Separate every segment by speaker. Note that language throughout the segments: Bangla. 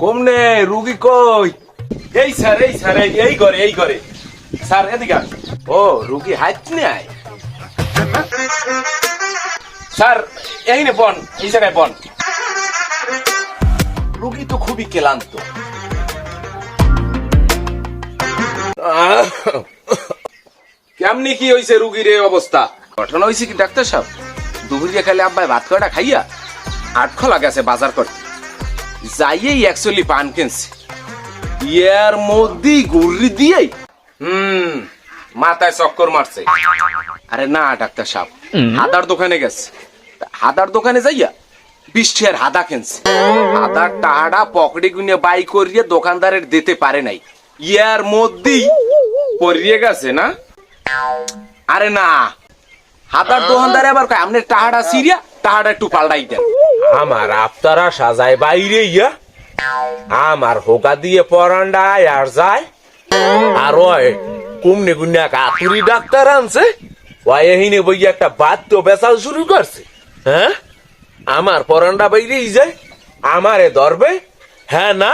Speaker 1: কমনে রুগী কই? এই স্যার এই ঘরে স্যার এদিকে আসুন। ও রুগী হাত নেয় স্যার, এই নে বন, এই জায়গায় বন। রুগী তো খুবই ক্লান্ত। কেমনি কি হয়েছে রুগীর এই অবস্থা? ঘটনা হয়েছে কি ডাক্তার সাহেব, দুপুরিয়া খালি আব্বাই ভাত কটা খাইয়া আটখলা গেছে বাজার করতে, যাইয়েই অ্যাকচুয়ালি পান কিনছে, ইয়ার মধ্যেই গুড়ি দিয়ে মাথায় চক্কর মারছে। আরে না ডাক্তার সাহেব, হাদার দোকানে গেছে, হাদার দোকানে যাইয়া 20 টাকার হাদা কিনছে। হাদার টাহাটা পকেটে গুনে বাই করিয়ে দোকানদারের দিতে পারে নাই, ইয়ার মধ্যেই পরিয়ে গেছে না। আরে না, হাদার দোকানদারে আবার কয় আমনে টাহাটা সিরিয়া টাহাটা একটু পাল্টাই দেন। আমার আপনারা সাজায় বাইরে ইয়া আমার হোকা দিয়ে পরান্ডা আর যায়, আর ওই কুমনে গুন্না কাতুরি ডাক্তার আনছে, ওই এহিনে বই একটা বাদ তো বেচাল শুরু করছে। হ্যাঁ, আমার পরান্ডা বাইরেই যায়, আমারে ধরবে। হ্যাঁ না,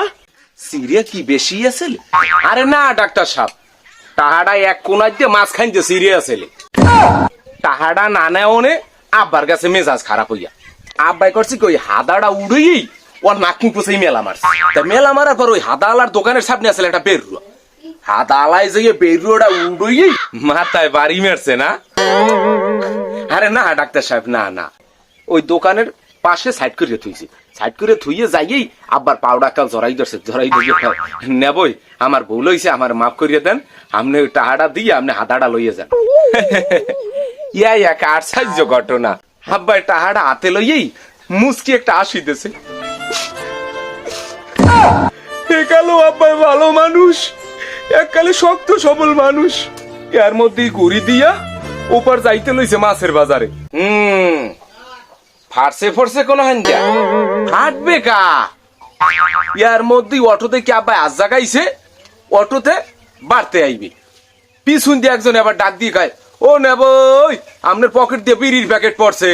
Speaker 1: সিরিয়া কি বেশি আছে? আরে না ডাক্তার সাহেব, টাহাডা এক কোনায় দিয়ে মাছ খাইতে সিরিয়া আছে। টাহাডা না নেওনে আব্বার কাছে মেজাজ খারাপ হইয়া আব্বাই করছি ওই হাদাটা উড়েই ওর নাকি পুষেই মেলা মারছে। তা মেলা মারার পর ওই হাদালার দোকানের সামনে আসলে একটা বেরুয়া, হাদালায় যে বেরুয়াটা উড়েই মাথায় বাড়ি মারছে না। আরে না ডাক্তার সাহেব, না না, ওই দোকানের পাশে সাইড করে থুইছি, সাইড করে থুইয়ে যাইয়েই আব্বার পাউডার কাল জড়াই ধরছে, জড়াই ধরিয়ে নেবই আমার ভুল হয়েছে, আমার মাফ করিয়ে দেন, আপনি ওই টাহাটা দিয়ে আপনি হাদাটা লইয়ে যান। ইয়া এক আশ্চর্য ঘটনা, আব্বার টাহাটা হাতে লইয়েই মুসকি একটা আসিতেছে। একালো আব্বাই ভালো মানুষ, এককালে শক্ত সবল মানুষ, এর মধ্যেই ঘুরি দিয়া ওপার যাইতে লইছে মাছের বাজারে। ফাটছে ফরছে কোন হান্ডা হাঁটবে কা, ইয়ার মধ্যেই অটোতে কি আব্বাই আজ জাগাইছে, অটোতে বাড়তে আইবে, পিছন দিয়ে একজন আবার ডাক দিয়ে কয়, ও নেবই আপনার পকেট দিয়ে বিড়ির প্যাকেট পড়ছে।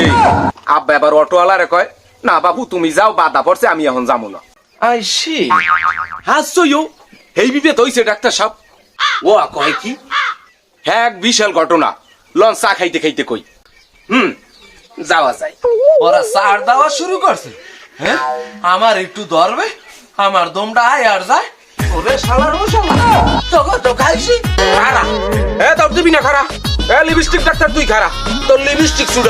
Speaker 1: আব্বা আবার অটোওয়ালারে কয়, না বাবু তুমি যাও, বাধা পড়ছে, আমি এখন যাবো না। আইসি হাসছইও এই বিপদ হইছে ডাক্তার সাহেব। ও কয় কি? হ্যাঁ, এক বিশাল ঘটনা, লঞ্চ চা খাইতে খাইতে কই যাওয়া যায়, ওরা চার দেওয়া শুরু করছে। হ্যাঁ, আমার একটু ধরবে, আমার দমটা আয় আর যায়, ওরে শালার মশলা তোকে তো খাইছি। খারা এ তোর দিবি না, খারা এ লিপস্টিক ডাক্তার তুই খারা, তোর লিপস্টিক